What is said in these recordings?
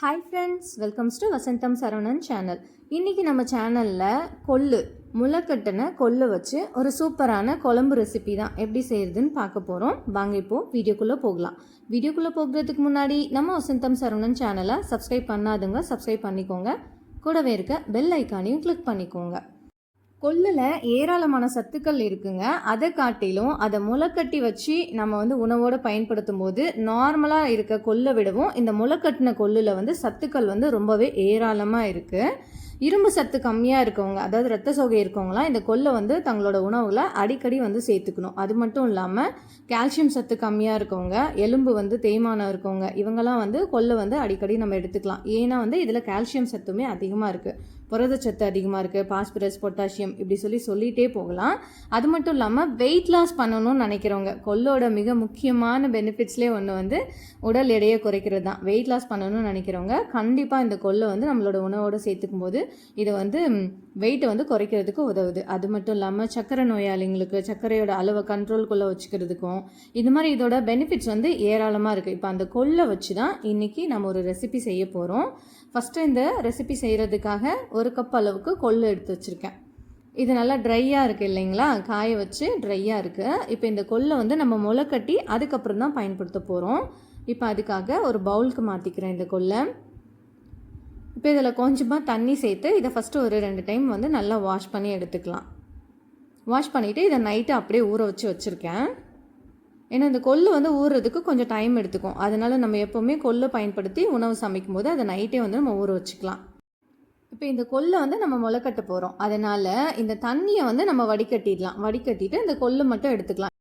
Hi friends, welcomes to Vasantham Saravanan channel. இன்றைக்கி நம்ம சேனலில் முளைக்கட்டின கொள்ளு வச்சு ஒரு சூப்பரான குழம்பு ரெசிபி தான் எப்படி செய்கிறதுன்னு பார்க்க போகிறோம். வாங்க இப்போது வீடியோக்குள்ளே போகலாம். வீடியோக்குள்ளே போகிறதுக்கு முன்னாடி நம்ம வசந்தம் சரவணன் சேனலை சப்ஸ்கிரைப் பண்ணாதுங்க, சப்ஸ்கிரைப் பண்ணிக்கோங்க. கூடவே இருக்க பெல் ஐக்கானையும் கிளிக் பண்ணிக்கோங்க. கொள்ளில் ஏராளமான சத்துக்கள் இருக்குங்க. அதை காட்டிலும் அதை முளைக்கட்டி வச்சு நம்ம உணவோடு பயன்படுத்தும் போது நார்மலாக இருக்க கொள்ளை விடவும் இந்த முளைக்கட்டின கொள்ளில் சத்துக்கள் ரொம்பவே ஏராளமாக இருக்குது. இரும்பு சத்து கம்மியாக இருக்கவங்க, அதாவது ரத்த சோகை இருக்கவங்களாம் இந்த கொள்ளை தங்களோட உணவில் அடிக்கடி சேர்த்துக்கணும். அது மட்டும் இல்லாமல் கால்சியம் சத்து கம்மியாக இருக்கவங்க, எலும்பு தேய்மானம் இருக்கவங்க, இவங்கெல்லாம் கொள்ளை அடிக்கடி நம்ம எடுத்துக்கலாம். ஏன்னா இதில் கால்சியம் சத்துமே அதிகமாக இருக்குது, புரதச்சத்து அதிகமாக இருக்குது, பாஸ்பரஸ், பொட்டாசியம் இப்படி சொல்லிகிட்டே போகலாம். அது மட்டும் இல்லாமல் வெயிட் லாஸ் பண்ணணும்னு நினைக்கிறவங்க, கொள்ளோட மிக முக்கியமான பெனிஃபிட்ஸ்லேயே ஒன்று உடல் எடையை குறைக்கிறது தான். வெயிட் லாஸ் பண்ணணும்னு நினைக்கிறவங்க கண்டிப்பாக இந்த கொள்ளை நம்மளோட உணவோடு சேர்த்துக்கும் போது இது வெயிட்டை குறைக்கிறதுக்கு உதவுது. அது மட்டும் இல்லாமல் சர்க்கரை நோயாளிங்களுக்கு சர்க்கரையோட அளவை கண்ட்ரோல்குள்ளே வச்சுக்கிறதுக்கும் இது மாதிரி இதோட பெனிஃபிட்ஸ் ஏராளமாக இருக்குது. இப்போ அந்த கொள்ளை வச்சு தான் இன்றைக்கி நம்ம ஒரு ரெசிபி செய்ய போகிறோம். ஃபஸ்ட்டு இந்த ரெசிபி செய்கிறதுக்காக 1 கப் அளவுக்கு கொள்ளு எடுத்து வச்சுருக்கேன். இது நல்லா ட்ரையாக இருக்குது இல்லைங்களா, காய வச்சு ட்ரையாக இருக்குது. இப்போ இந்த கொள்ளை நம்ம முளைக்கட்டி அதுக்கப்புறம் தான் பயன்படுத்த போகிறோம். இப்போ அதுக்காக ஒரு பவுலுக்கு மாற்றிக்கிறேன் இந்த கொள்ளை. இப்போ இதில் கொஞ்சமாக தண்ணி சேர்த்து இதை ஃபஸ்ட்டு ஒரு 2 டைம் நல்லா வாஷ் பண்ணி எடுத்துக்கலாம். வாஷ் பண்ணிவிட்டு இதை நைட்டு அப்படியே ஊற வச்சுருக்கேன். ஏன்னா இந்த கொள்ளு ஊறுறதுக்கு கொஞ்சம் டைம் எடுத்துக்கும். அதனால் நம்ம எப்போவுமே கொள்ளை பயன்படுத்தி உணவு சமைக்கும் போது அதை நைட்டே நம்ம ஊற வச்சுக்கலாம். இப்போ இந்த கொள்ளை நம்ம முளைக்கட்ட போகிறோம். அதனால் இந்த தண்ணியை நம்ம வடிகட்டிடலாம். வடிகட்டிட்டு இந்த கொள்ளு மட்டும் எடுத்துக்கலாம்.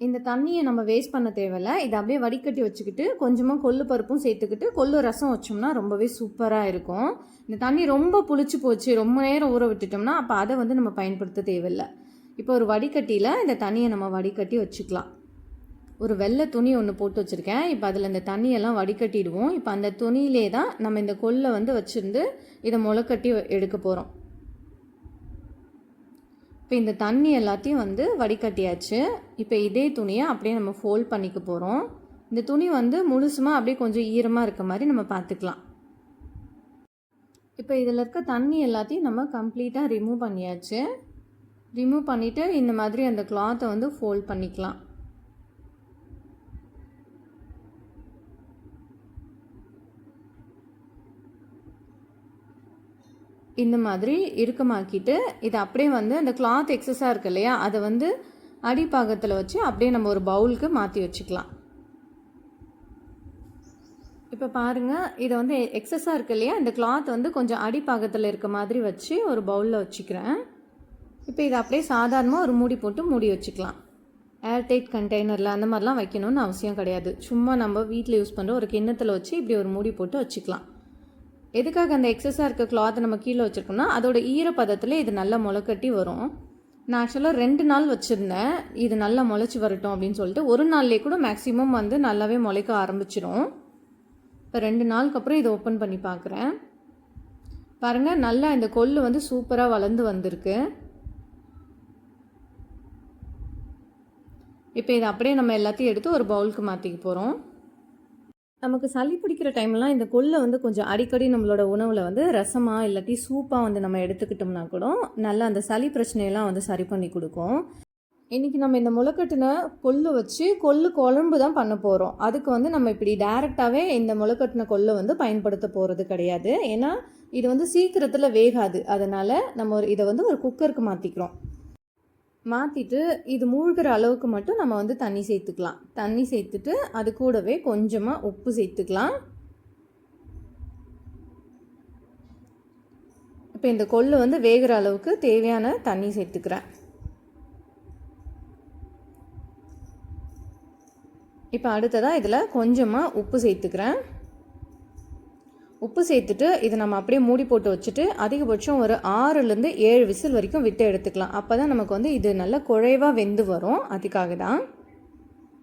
இந்த தண்ணியை நம்ம வேஸ்ட் பண்ண தேவையில்லை. இதை அப்படியே வடிகட்டி வச்சுக்கிட்டு கொஞ்சமாக கொள்ளு பருப்பும் சேர்த்துக்கிட்டு கொள்ளு ரசம் வச்சோம்னா ரொம்பவே சூப்பராக இருக்கும். இந்த தண்ணி ரொம்ப புளிச்சு போச்சு, ரொம்ப நேரம் ஊற விட்டுட்டோம்னா அப்போ அதை நம்ம பயன்படுத்த தேவையில்லை. இப்போ ஒரு வடிகட்டியில் இந்த தண்ணியை நம்ம வடிகட்டி வச்சுக்கலாம். ஒரு வெள்ளை துணி ஒன்று போட்டு வச்சுருக்கேன். இப்போ அதில் இந்த தண்ணியெல்லாம் வடிகட்டிடுவோம். இப்போ அந்த துணியிலே தான் நம்ம இந்த கொள்ளை வச்சுருந்து இதை முளைக்கட்டி எடுக்க போகிறோம். இப்போ இந்த தண்ணி எல்லாத்தையும் வடிகட்டியாச்சு. இப்போ இதே துணியை அப்படியே நம்ம ஃபோல்ட் பண்ணிக்க போகிறோம். இந்த துணி முழுசுமாக அப்படியே கொஞ்சம் ஈரமாக இருக்க மாதிரி நம்ம பார்த்துக்கலாம். இப்போ இதில் இருக்க தண்ணி எல்லாத்தையும் நம்ம கம்ப்ளீட்டாக ரிமூவ் பண்ணியாச்சு. ரிமூவ் பண்ணிவிட்டு இந்த மாதிரி அந்த கிளாத்தை ஃபோல்ட் பண்ணிக்கலாம். இந்த மாதிரி இறுக்கமாக்கிட்டு இதை அப்படியே அந்த கிளாத் எக்ஸஸாக இருக்கு இல்லையா, அதை அடிப்பாகத்தில் வச்சு அப்படியே நம்ம ஒரு பவுலுக்கு மாற்றி வச்சுக்கலாம். இப்போ பாருங்கள், இதை எக்ஸஸாக இருக்கு இல்லையா, இந்த கிளாத் கொஞ்சம் அடிப்பாகத்தில் இருக்க மாதிரி வச்சு ஒரு பவுலில் வச்சுக்கிறேன். இப்போ இதை அப்படியே சாதாரணமாக ஒரு மூடி போட்டு மூடி வச்சுக்கலாம். ஏர்டைட் கண்டெய்னரில் அந்த மாதிரிலாம் வைக்கணும்னு அவசியம் கிடையாது. சும்மா நம்ம வீட்டில் யூஸ் பண்ணுற ஒரு கிண்ணத்தில் வச்சு இப்படி ஒரு மூடி போட்டு வச்சுக்கலாம். எதுக்காக அந்த எக்ஸஸாக இருக்க கிளாத்தை நம்ம கீழே வச்சுருக்கோம்னா அதோட ஈரப்பதத்தில் இது நல்லா முளைக்கட்டி வரும். நான் ஆக்சுவலாக 2 நாள் வச்சுருந்தேன் இது நல்லா முளைச்சி வரட்டும் அப்படின்னு சொல்லிட்டு. ஒரு நாள்லேயே கூட மேக்ஸிமம் நல்லாவே முளைக்க ஆரம்பிச்சிடும். இப்போ 2 நாளுக்கு அப்புறம் இதை ஓப்பன் பண்ணி பார்க்குறேன். பாருங்கள், நல்லா இந்த கொள்ளு சூப்பராக வளர்ந்து வந்திருக்கு. இப்போ இதை அப்படியே நம்ம எல்லாத்தையும் எடுத்து ஒரு பவுலுக்கு மாற்றிக்க போகிறோம். நமக்கு சளி பிடிக்கிற டைம்லாம் இந்த கொள்ளை கொஞ்சம் அடிக்கடி நம்மளோட உணவில் ரசமாக இல்லாட்டி சூப்பாக நம்ம எடுத்துக்கிட்டோம்னா கூட நல்லா அந்த சளி பிரச்சனையெல்லாம் சரி பண்ணி கொடுக்கும். இன்றைக்கி நம்ம இந்த முளைக்கட்டின கொள்ளு வச்சு கொள்ளு குழம்பு தான் பண்ண போகிறோம். அதுக்கு நம்ம இப்படி டைரெக்டாகவே இந்த முளைக்கட்டின கொள்ளை பயன்படுத்த போகிறது கிடையாது. ஏன்னா இது சீக்கிரத்தில் வேகாது. அதனால் நம்ம இதை ஒரு குக்கருக்கு மாற்றிக்கிறோம். மாற்றிட்டு இது மூழ்கிற அளவுக்கு மட்டும் நம்ம தண்ணி சேர்த்துக்கலாம். தண்ணி சேர்த்துட்டு அது கூடவே கொஞ்சமாக உப்பு சேர்த்துக்கலாம். இப்போ இந்த கொள்ளு வேகிற அளவுக்கு தேவையான தண்ணி சேர்த்துக்கிறேன். இப்போ அடுத்ததாக இதில் கொஞ்சமாக உப்பு சேர்த்துக்கிறேன். உப்பு சேர்த்துட்டு இதை நம்ம அப்படியே மூடி போட்டு வச்சுட்டு அதிகபட்சம் ஒரு 6லேருந்து 7 விசில் வரைக்கும் விட்டு எடுத்துக்கலாம். அப்போ தான் நமக்கு இது நல்லா குழைவாக வெந்து வரும். அதுக்காக தான்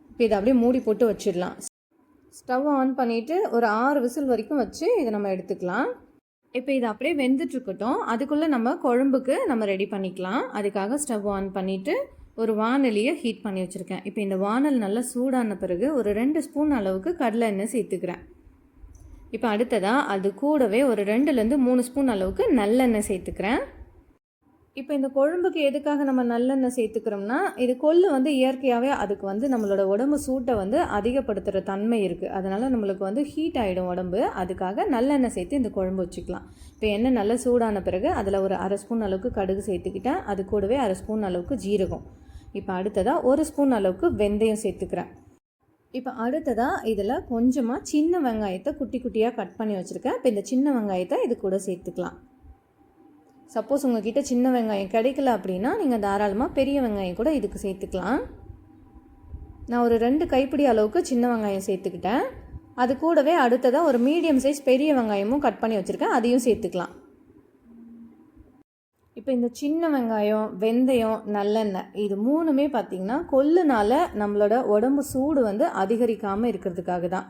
இப்போ இதை அப்படியே மூடி போட்டு வச்சிடலாம். ஸ்டவ் ஆன் பண்ணிவிட்டு ஒரு 6 விசில் வரைக்கும் வச்சு இதை நம்ம எடுத்துக்கலாம். இப்போ இது அப்படியே வெந்துட்டுருக்கட்டும். அதுக்குள்ளே நம்ம குழம்புக்கு நம்ம ரெடி பண்ணிக்கலாம். அதுக்காக ஸ்டவ் ஆன் பண்ணிவிட்டு ஒரு வானலியை ஹீட் பண்ணி வச்சுருக்கேன். இப்போ இந்த வானல் நல்லா சூடான பிறகு ஒரு 2 ஸ்பூன் அளவுக்கு கடலை எண்ணெய் சேர்த்துக்கிறேன். இப்போ அடுத்ததாக அது கூடவே ஒரு 2லேருந்து 3 ஸ்பூன் அளவுக்கு நல்லெண்ணெய் சேர்த்துக்கிறேன். இப்போ இந்த குழம்புக்கு எதுக்காக நம்ம நல்லெண்ணெய் சேர்த்துக்கிறோம்னா, இது கொள்ளு வந்து இயற்கையாகவே அதுக்கு வந்து நம்மளோட உடம்பு சூட்டை வந்து அதிகப்படுத்துகிற தன்மை இருக்குது. அதனால் நம்மளுக்கு வந்து ஹீட் ஆகிடும் உடம்பு. அதுக்காக நல்லெண்ணெய் சேர்த்து இந்த குழம்பு வச்சுக்கலாம். இப்போ எண்ணெய் நல்லா சூடான பிறகு அதில் ஒரு 1/2 ஸ்பூன் அளவுக்கு கடுகு சேர்த்துக்கிட்டேன். அது கூடவே 1/2 ஸ்பூன் அளவுக்கு ஜீரகம். இப்போ அடுத்ததாக 1 ஸ்பூன் அளவுக்கு வெந்தயம் சேர்த்துக்கிறேன். இப்போ அடுத்ததாக இதில் கொஞ்சமாக சின்ன வெங்காயத்தை குட்டி குட்டியாக கட் பண்ணி வச்சுருக்கேன். இப்போ இந்த சின்ன வெங்காயத்தை இது கூட சேர்த்துக்கலாம். சப்போஸ் உங்கள்கிட்ட சின்ன வெங்காயம் கிடைக்கல அப்படின்னா நீங்கள் தாராளமாக பெரிய வெங்காயம் கூட இதுக்கு சேர்த்துக்கலாம். நான் ஒரு 2 கைப்பிடி அளவுக்கு சின்ன வெங்காயம் சேர்த்துக்கிட்டேன். அது கூடவே அடுத்ததாக ஒரு மீடியம் சைஸ் பெரிய வெங்காயமும் கட் பண்ணி வச்சுருக்கேன். அதையும் சேர்த்துக்கலாம். இப்போ இந்த சின்ன வெங்காயம், வெந்தயம், நல்லெண்ணெய் இது 3மே பார்த்திங்கன்னா கொள்ளுனால நம்மளோட உடம்பு சூடு வந்து அதிகரிக்காமல் இருக்கிறதுக்காக தான்.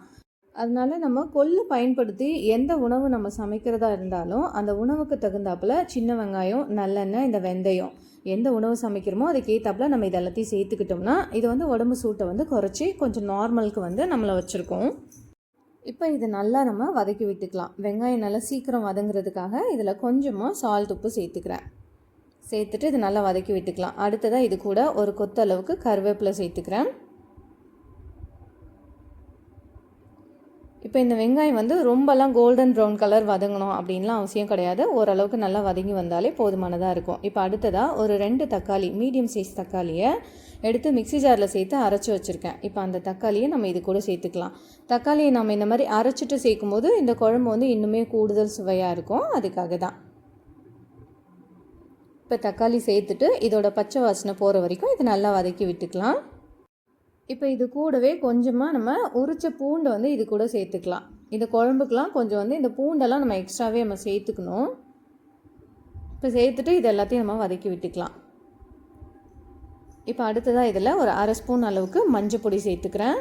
அதனால நம்ம கொள்ளு பயன்படுத்தி எந்த உணவு நம்ம சமைக்கிறதா இருந்தாலும் அந்த உணவுக்கு தகுந்தாப்புல சின்ன வெங்காயம், நல்லெண்ணெய், இந்த வெந்தயம் எந்த உணவு சமைக்கிறோமோ அதுக்கு ஏற்றாப்புல நம்ம இது எல்லாத்தையும் சேர்த்துக்கிட்டோம்னா இது வந்து உடம்பு சூட்டை வந்து குறைச்சி கொஞ்சம் நார்மலுக்கு வந்து நம்மளை வச்சுருக்கோம். இப்போ இது நல்லா நம்ம வதக்கி விட்டுக்கலாம். வெங்காயம் நல்லா சீக்கிரம் வதங்குறதுக்காக இதில் கொஞ்சமாக சால்ட் உப்பு சேர்த்துக்கிறேன். சேர்த்துட்டு இது நல்லா வதக்கி விட்டுக்கலாம். அடுத்ததாக இது கூட ஒரு கொத்தளவுக்கு கருவேப்பிலை சேர்த்துக்கிறேன். இப்போ இந்த வெங்காயம் வந்து ரொம்பலாம் கோல்டன் ப்ரௌன் கலர் வதங்கணும் அப்படின்லாம் அவசியம் கிடையாது. ஓரளவுக்கு நல்லா வதங்கி வந்தாலே போதுமானதாக இருக்கும். இப்போ அடுத்ததாக ஒரு 2 தக்காளி, மீடியம் சைஸ் தக்காளியை எடுத்து மிக்ஸி ஜாரில் சேர்த்து அரைச்சி வச்சுருக்கேன். இப்போ அந்த தக்காளியை நம்ம இது கூட சேர்த்துக்கலாம். தக்காளியை நம்ம இந்த மாதிரி அரைச்சிட்டு சேர்க்கும் போது இந்த குழம்பு வந்து இன்னுமே கூடுதல் சுவையாக இருக்கும். அதுக்காக தான். இப்போ தக்காளி சேர்த்துட்டு இதோட பச்சை வாசனை போகிற வரைக்கும் இது நல்லா வதக்கி விட்டுக்கலாம். இப்போ இது கூடவே கொஞ்சமாக நம்ம உரிச்ச பூண்டை வந்து இது கூட சேர்த்துக்கலாம். இந்த குழம்புக்கெலாம் கொஞ்சம் வந்து இந்த பூண்டெல்லாம் நம்ம எக்ஸ்ட்ராவே நம்ம சேர்த்துக்கணும். இப்போ சேர்த்துட்டு இது எல்லாத்தையும் நம்ம வதக்கி விட்டுக்கலாம். இப்போ அடுத்ததாக இதில் ஒரு 1/2 ஸ்பூன் அளவுக்கு மஞ்சள் பொடி சேர்த்துக்கிறேன்.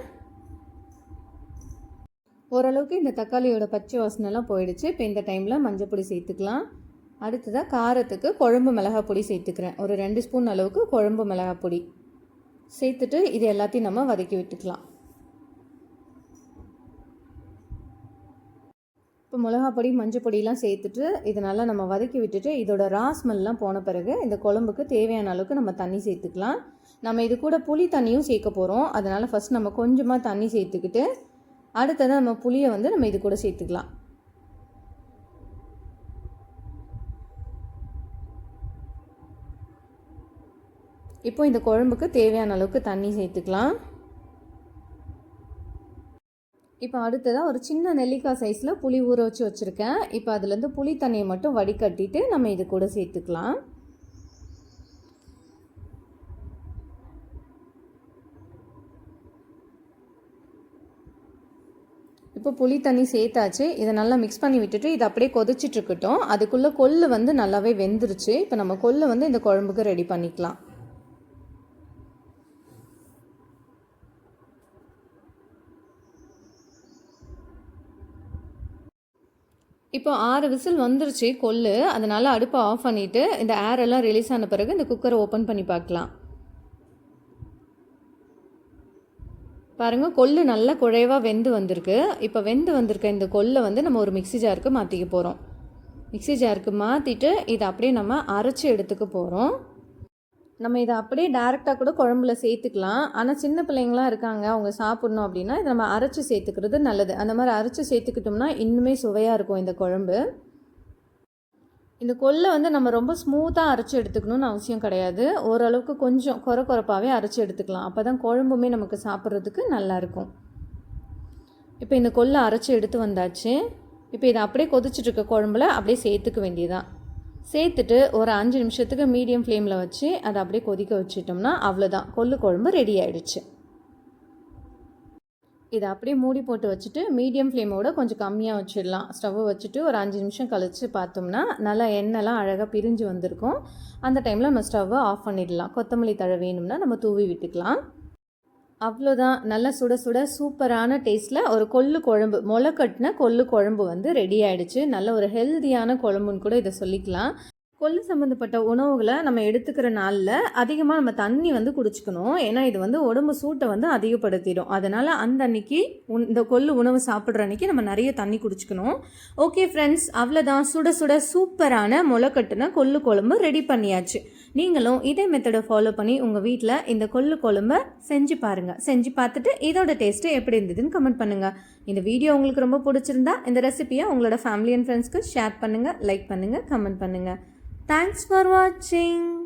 ஓரளவுக்கு இந்த தக்காளியோட பச்சை வாசனைலாம் போயிடுச்சு. இப்போ இந்த டைமில் மஞ்சள் பொடி சேர்த்துக்கலாம். அடுத்ததாக காரத்துக்கு குழம்பு மிளகாய் பொடி சேர்த்துக்கிறேன். ஒரு 2 ஸ்பூன் அளவுக்கு குழம்பு மிளகாய் பொடி சேர்த்துட்டு இது எல்லாத்தையும் நம்ம வதக்கி விட்டுக்கலாம். இப்போ மிளகா பொடி, மஞ்சள் பொடியெலாம் சேர்த்துட்டு இது நல்லா நம்ம வதக்கி விட்டுட்டு இதோட ஸ்மெல்லாம் போன பிறகு இந்த குழம்புக்கு தேவையான அளவுக்கு நம்ம தண்ணி சேர்த்துக்கலாம். நம்ம இது கூட புளி தண்ணியும் சேர்க்க போகிறோம். அதனால் ஃபஸ்ட் நம்ம கொஞ்சமாக தண்ணி சேர்த்துக்கிட்டு அடுத்ததான் நம்ம புளியை வந்து நம்ம இது கூட சேர்த்துக்கலாம். இப்போ இந்த குழம்புக்கு தேவையான அளவுக்கு தண்ணி சேர்த்துக்கலாம். இப்போ அடுத்ததாக ஒரு சின்ன நெல்லிக்காய் சைஸில் புளி ஊற வச்சு வச்சுருக்கேன். இப்போ அதுலேருந்து புளி தண்ணியை மட்டும் வடிகட்டிட்டு நம்ம இது கூட சேர்த்துக்கலாம். இப்போ புளி தண்ணி சேர்த்தாச்சு. இதை நல்லா மிக்ஸ் பண்ணி விட்டுட்டு இது அப்படியே கொதிச்சிட்ருக்கட்டும். அதுக்குள்ளே கொள்ளு வந்து நல்லாவே வெந்துருச்சு. இப்போ நம்ம கொள்ளு வந்து இந்த குழம்புக்கு ரெடி பண்ணிக்கலாம். இப்போ 6 விசில் வந்துருச்சு கொள்ளு. அதனால் அடுப்பை ஆஃப் பண்ணிவிட்டு இந்த ஏரெல்லாம் ரிலீஸ் ஆன பிறகு இந்த குக்கரை ஓப்பன் பண்ணி பார்க்கலாம். பாருங்கள், கொள்ளு நல்லா குழைவாக வெந்து வந்திருக்கு. இப்போ வெந்து வந்திருக்க இந்த கொள்ளை வந்து நம்ம ஒரு மிக்ஸி ஜாருக்கு மாற்றிக்க போகிறோம். மிக்ஸி ஜாருக்கு மாற்றிட்டு இதை அப்படியே நம்ம அரைச்சி எடுத்துக்க போகிறோம். நம்ம இதை அப்படியே டேரெக்டாக கூட குழம்புல சேர்த்துக்கலாம். ஆனால் சின்ன பிள்ளைங்களாம் இருக்காங்க, அவங்க சாப்பிட்ணும் அப்படின்னா இதை நம்ம அரைச்சி சேர்த்துக்கிறது நல்லது. அந்த மாதிரி அரைச்சி சேர்த்துக்கிட்டோம்னா இன்னுமே சுவையாக இருக்கும் இந்த குழம்பு. இந்த கொள்ளை வந்து நம்ம ரொம்ப ஸ்மூத்தாக அரைச்சி எடுத்துக்கணும்னு அவசியம் கிடையாது. ஓரளவுக்கு கொஞ்சம் குறப்பாகவே அரைச்சி எடுத்துக்கலாம். அப்போ தான் குழம்புமே நமக்கு சாப்பிட்றதுக்கு நல்லாயிருக்கும். இப்போ இந்த கொள்ளை அரைச்சி எடுத்து வந்தாச்சு. இப்போ இதை அப்படியே கொதிச்சுட்ருக்க குழம்புல அப்படியே சேர்த்துக்க வேண்டியதான். சேர்த்துட்டு ஒரு 5 நிமிஷத்துக்கு மீடியம் ஃப்ளேமில் வச்சு அதை அப்படியே கொதிக்க வச்சிட்டோம்னா அவ்வளோதான், கொள்ளு குழம்பு ரெடி ஆகிடுச்சு. இதை அப்படியே மூடி போட்டு வச்சுட்டு மீடியம் ஃப்ளேமோட கொஞ்சம் கம்மியாக வச்சிடலாம். ஸ்டவ்வை வச்சுட்டு ஒரு 5 நிமிஷம் கழித்து பார்த்தோம்னா நல்லா எண்ணெய்லாம் அழகாக பிரிஞ்சு வந்திருக்கும். அந்த டைமில் நம்ம ஸ்டவ்வை ஆஃப் பண்ணிடலாம். கொத்தமல்லி தழை வேணும்னா நம்ம தூவி விட்டுக்கலாம். அவ்வளோதான், நல்ல சுட சுட சூப்பரான டேஸ்ட்டில் ஒரு கொள்ளு குழம்பு, முளை கட்டின கொள்ளு குழம்பு வந்து ரெடி ஆகிடுச்சு. நல்ல ஒரு ஹெல்த்தியான குழம்புன்னு கூட இதை சொல்லிக்கலாம். கொள்ளு சம்மந்தப்பட்ட உணவுகளை நம்ம எடுத்துக்கிற நாளில் அதிகமாக நம்ம தண்ணி வந்து குடிச்சுக்கணும். ஏன்னா இது வந்து உடம்பு சூட்டை வந்து அதிகப்படுத்திடும். அதனால் அந்த அன்னைக்கு இந்த கொள்ளு உணவு சாப்பிட்ற அன்னைக்கு நம்ம நிறைய தண்ணி குடிச்சுக்கணும். ஓகே ஃப்ரெண்ட்ஸ், அவ்வளோதான். சுட சுட சூப்பரான முளைக்கட்டின கொள்ளு குழம்பு ரெடி பண்ணியாச்சு. நீங்களும் இதே மெத்தடை ஃபாலோ பண்ணி உங்கள் வீட்டில் இந்த கொள்ளு குழம்பை செஞ்சு பாருங்கள். செஞ்சு பார்த்துட்டு இதோட டேஸ்ட்டு எப்படி இருந்ததுன்னு கமெண்ட் பண்ணுங்கள். இந்த வீடியோ உங்களுக்கு ரொம்ப பிடிச்சிருந்தா இந்த ரெசிபியை உங்களோட ஃபேமிலி அண்ட் ஃப்ரெண்ட்ஸ்க்கு ஷேர் பண்ணுங்கள், லைக் பண்ணுங்கள், கமெண்ட் பண்ணுங்கள். Thanks for watching.